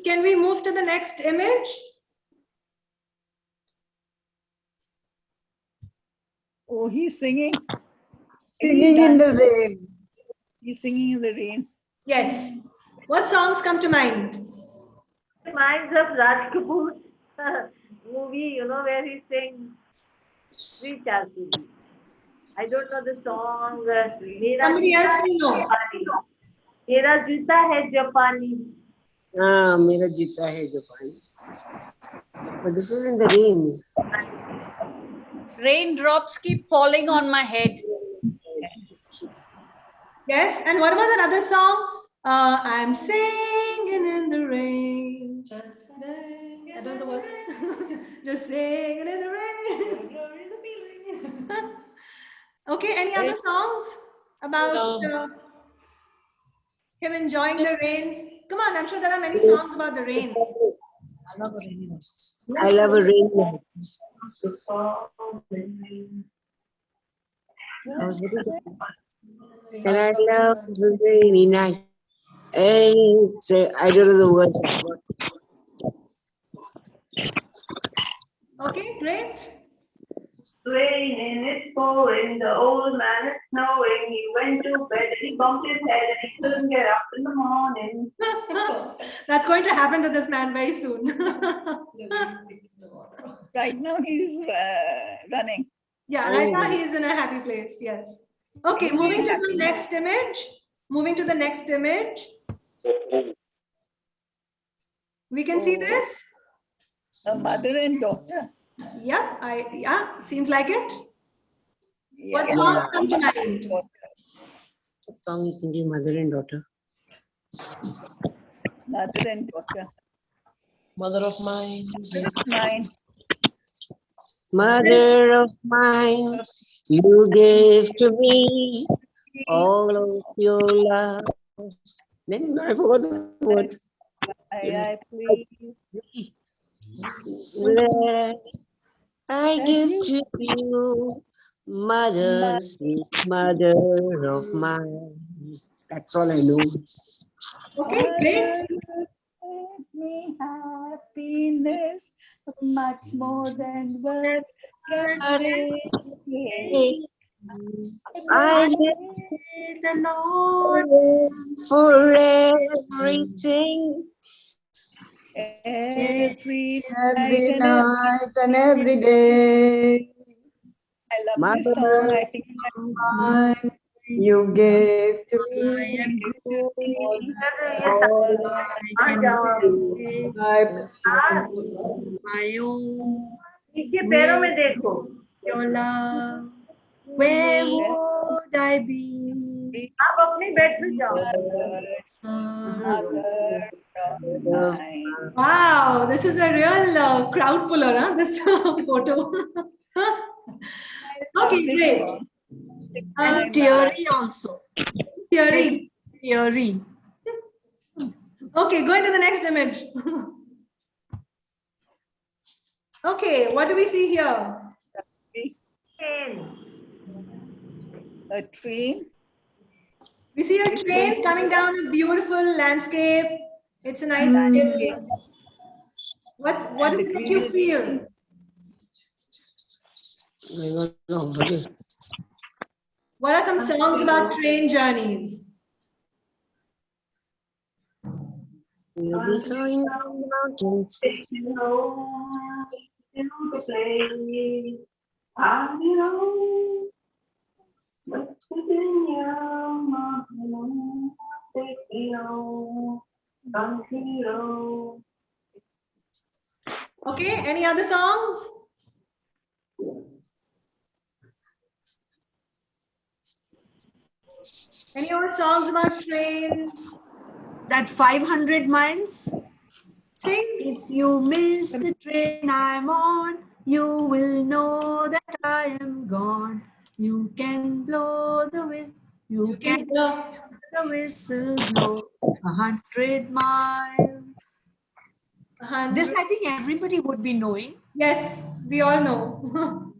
can we move to the next image? Oh, he's singing. Singing in the rain. He's singing in the rain. Yes. What songs come to mind? Reminds of Raj Kapoor's movie, you know, where he sings Sri Chalpuri. I don't know the song. Somebody else will know. Mera Juta Hai Japani. हाँ मेरा जीता है Japan. But this is in the rain. Raindrops keep falling on my head. Yes. And what about that other song? I'm singing in the rain. I don't know what. Just singing in the rain. Okay. Any other songs about him enjoying the rains? Come on. I'm sure there are many songs about the rains. I love a rain. And I love the rainy night. And I don't know the words. Okay, great. Raining, it's pouring, the old man is snowing. He went to bed and he bumped his head and he couldn't get up in the morning. That's going to happen to this man very soon. Right now he's running. Yeah, right now he's in a happy place. Yes. Okay, moving to the next image. Moving to the next image. We can see this. A mother and daughter. Yeah, seems like it. Yeah. What songs come to mind? Song you can give mother and daughter. Mother and daughter. Mother of mine. Mine. Mother of mine, you gave to me all of your love. Then I forgot the word. I please. I give to you, mother, sweet mother of mine. That's all I know. Okay, great. Give me happiness, much more than words can say. I give the Lord for everything. Every Every night and every day. I love this song. I think Mine, you gave to me all I my own. नीचे पैरों में देखो. Your love, where would I be? आप अपनी bed पे जाओ. Wow, this is a real crowd puller, huh? This photo. Okay, great. And teary also. Teary. Teary. Okay, going to the next image. Okay, what do we see here? A train. We see a train coming down a beautiful landscape. It's a nice landscape. What does it make you feel? What are some songs about train journeys? We'll be going down mountains. I know, but within your mind, take me home, come hero. Okay, any other songs? Any more songs about trains? That 500 miles. Sing. If you miss the train I'm on, you will know that I am gone. You can blow the whistle. You can blow the whistle blow 100 miles. This I think everybody would be knowing. Yes, we all know.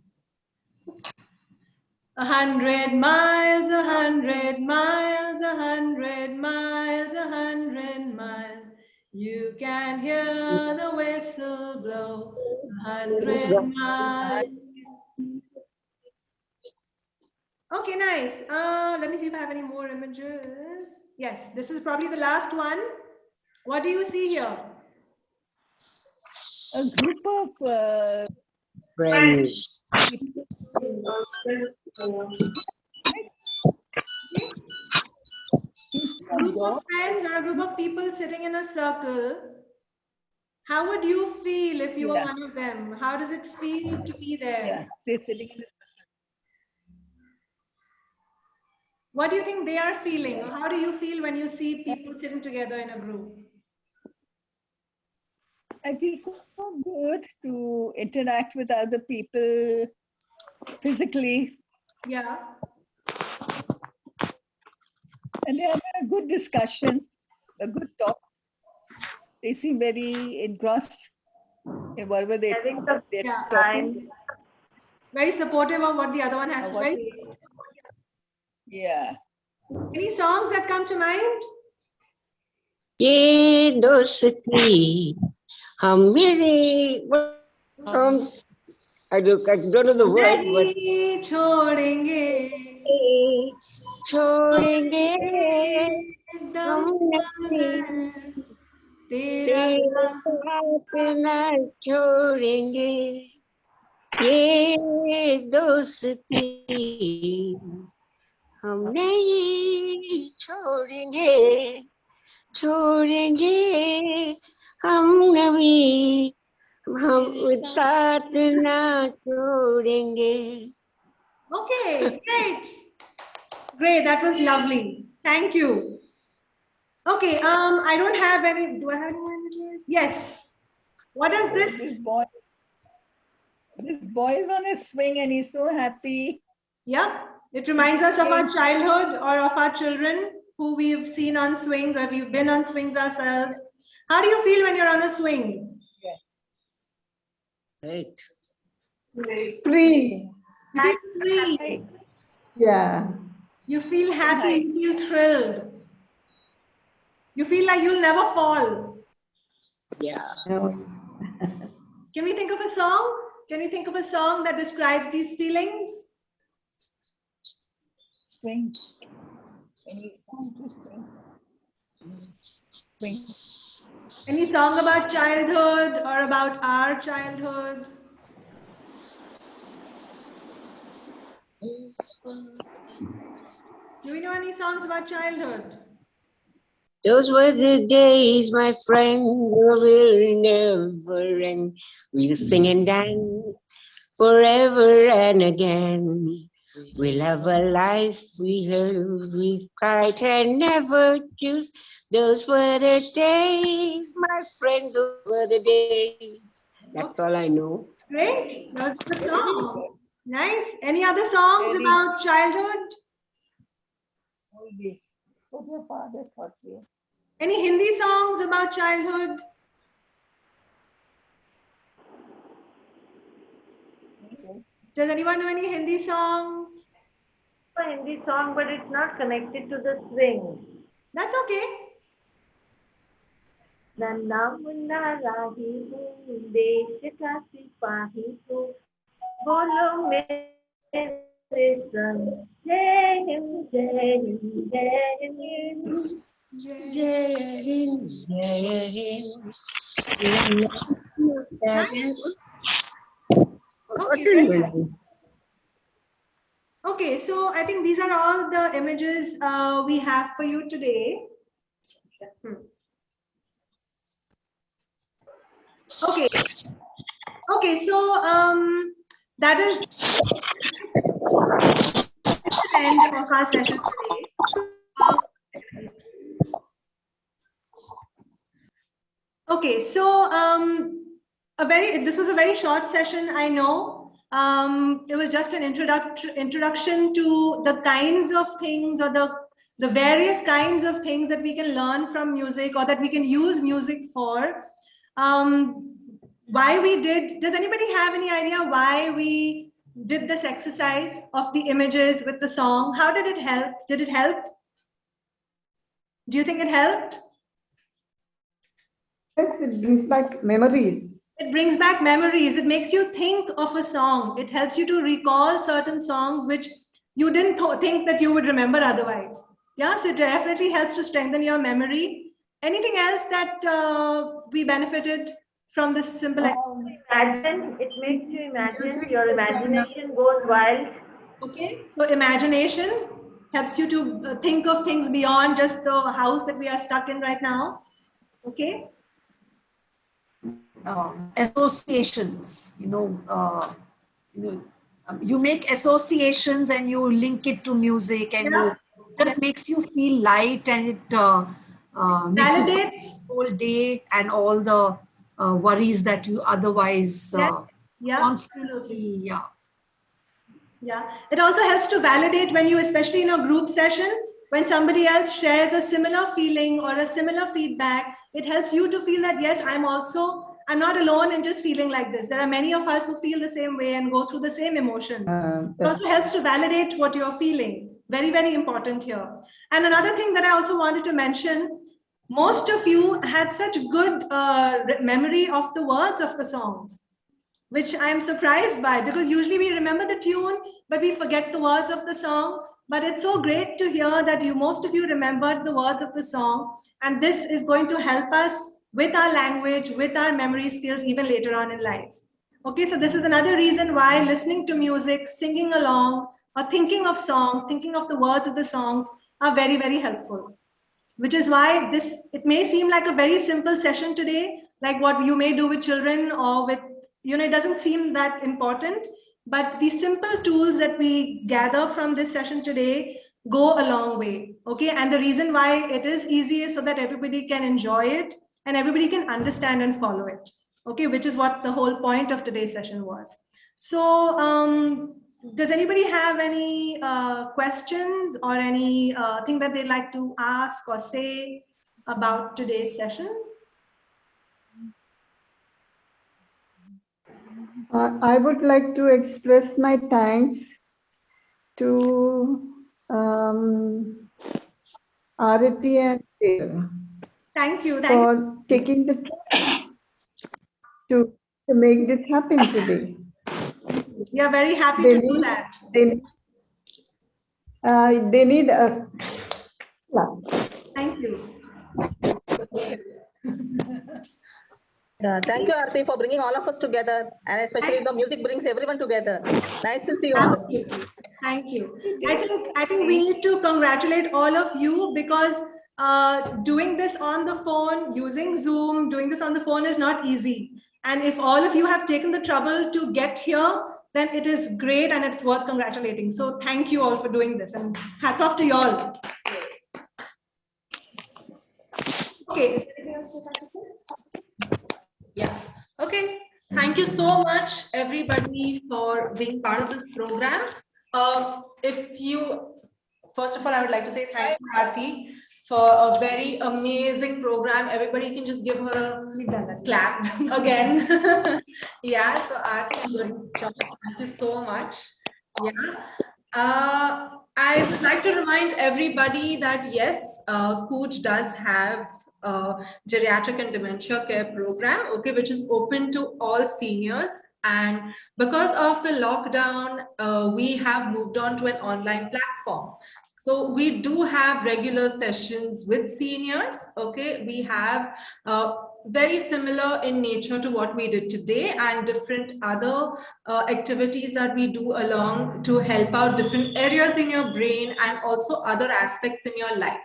100 miles, 100 miles, 100 miles, 100 miles. You can hear the whistle blow 100 miles. Okay, nice. Let me see if I have any more images. Yes, this is probably the last one. What do you see here? A group of Friends. A group of friends or a group of people sitting in a circle. How would you feel if you were one of them? How does it feel to be there? Yeah, they're sitting in a What do you think they are feeling? Or how do you feel when you see people sitting together in a group? I feel so good to interact with other people physically. Yeah. And they have a good discussion, a good talk. They seem very engrossed in whatever they're talking. Very supportive of what the other one has to say. Yeah. Any songs that come to mind? ये दोस्ती हम मेरे I don't know the word, but नहीं छोड़ेंगे छोड़ेंगे दम मगर तेरा तेरा साथ न छोड़ेंगे ये दोस्ती हम नहीं छोड़ेंगे छोड़ेंगे हम नबी हम साथ ना छोड़ेंगे. Okay, great. Great, that was lovely. Thank you. Okay, I don't have any, do I have any images? Yes. What is this? This boy is on a swing and he's so happy. Yeah, it reminds us of our childhood or of our children who we've seen on swings or we've been on swings ourselves. How do you feel when you're on a swing? Right. Free. You feel free. Yeah. You feel happy, you feel thrilled. You feel like you'll never fall. Yeah. Can we think of a song? Can you think of a song that describes these feelings? Swing. Any song to swing. Any song about childhood or about our childhood? Do we know any songs about childhood? Those were the days, my friend, will never end. We'll sing and dance forever and again. We'll have a life we have, we fight and never choose. Those were the days, my friend, those were the days. That's all I know. Great, that's the song. Nice. Any other songs about childhood? Always. What your father taught you. Any Hindi songs about childhood? Does anyone know any Hindi songs? A Hindi song, but it's not connected to the swing. That's okay. नन्ना मुन्ना राही हूँ देश का सिपाही हूँ बोलो मेरे संग जय हिंद जय हिंद जय Hind Jai Hind, Jai Hind. Okay, so I think these are all the images we have for you today. Okay. Okay, so that is the end of our session today. Okay, so this was a very short session, I know. It was just an introduction to the kinds of things or the various kinds of things that we can learn from music or that we can use music for. Why we did, does anybody have any idea why we did this exercise of the images with the song? How did it help? Did it help? Do you think it helped? Yes, it brings back memories. It brings back memories. It makes you think of a song. It helps you to recall certain songs which you didn't think that you would remember otherwise. Yeah, so it definitely helps to strengthen your memory. Anything else that we benefited from this simple Imagine, it makes you imagine, your imagination goes wild. Okay, so imagination helps you to think of things beyond just the house that we are stuck in right now. Okay. Associations, you make associations and you link it to music, and you just makes you feel light, and it validates whole day and all the worries that you otherwise constantly Yeah, it also helps to validate when you, especially in a group session, when somebody else shares a similar feeling or a similar feedback, it helps you to feel that, yes, I'm not alone in just feeling like this. There are many of us who feel the same way and go through the same emotions. It also helps to validate what you're feeling. Very, very important here. And another thing that I also wanted to mention, most of you had such good memory of the words of the songs, which I'm surprised by, because usually we remember the tune, but we forget the words of the song. But it's so great to hear that most of you remembered the words of the song. And this is going to help us with our language, with our memory skills, even later on in life. Okay, so this is another reason why listening to music, singing along, or thinking of songs, thinking of the words of the songs are very, very helpful. Which is why it may seem like a very simple session today, like what you may do with children or with, it doesn't seem that important, but the simple tools that we gather from this session today go a long way, okay? And the reason why it is easy is so that everybody can enjoy it and everybody can understand and follow it, okay? Which is what the whole point of today's session was. So, does anybody have any questions or any thing that they'd like to ask or say about today's session? I would like to express my thanks to Arati and Dale. Thank you. For taking the time to make this happen today. We are very happy to do that. They need a clap. Thank you. Thank you, Aarti, for bringing all of us together, and especially the music brings everyone together. Nice to see you all. Thank you. I think we need to congratulate all of you, because doing this on the phone, using Zoom, doing this on the phone is not easy. And if all of you have taken the trouble to get here, then it is great and it's worth congratulating. So thank you all for doing this, and hats off to you all. Okay. Yeah. Okay. Thank you so much, everybody, for being part of this program. First of all, I would like to say thank you, Aarti, for a very amazing program. Everybody can just give her a clap again. Yeah. So Aarti, good job. Thank you so much. Yeah. I would like to remind everybody that yes, Cooch does have geriatric and dementia care program, okay, which is open to all seniors. And because of the lockdown, we have moved on to an online platform. So we do have regular sessions with seniors, okay? We have very similar in nature to what we did today, and different other activities that we do along to help out different areas in your brain and also other aspects in your life,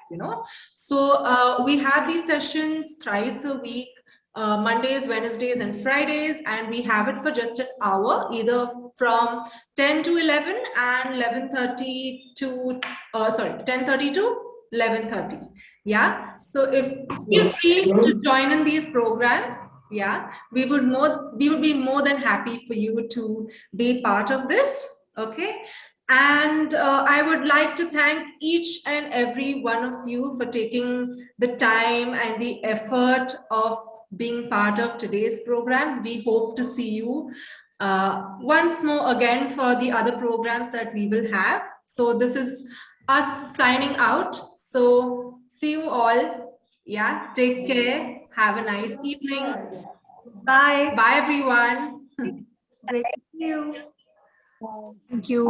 So we have these sessions thrice a week. Mondays, Wednesdays, and Fridays, and we have it for just an hour, either from 10 to 11 and 11:30 to 10:30 to 11:30. Yeah. So if you're free to join in these programs, yeah, we would be more than happy for you to be part of this. Okay. And I would like to thank each and every one of you for taking the time and the effort of being part of today's program. We hope to see you once more again for the other programs that we will have. So this is us signing out. So see you all. Yeah, take care. Have a nice evening. Bye. Bye, everyone. Great to see you. Thank you.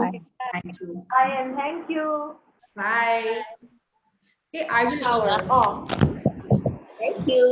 Thank you. Bye and thank you. Bye. Okay, I will. Oh. Thank you.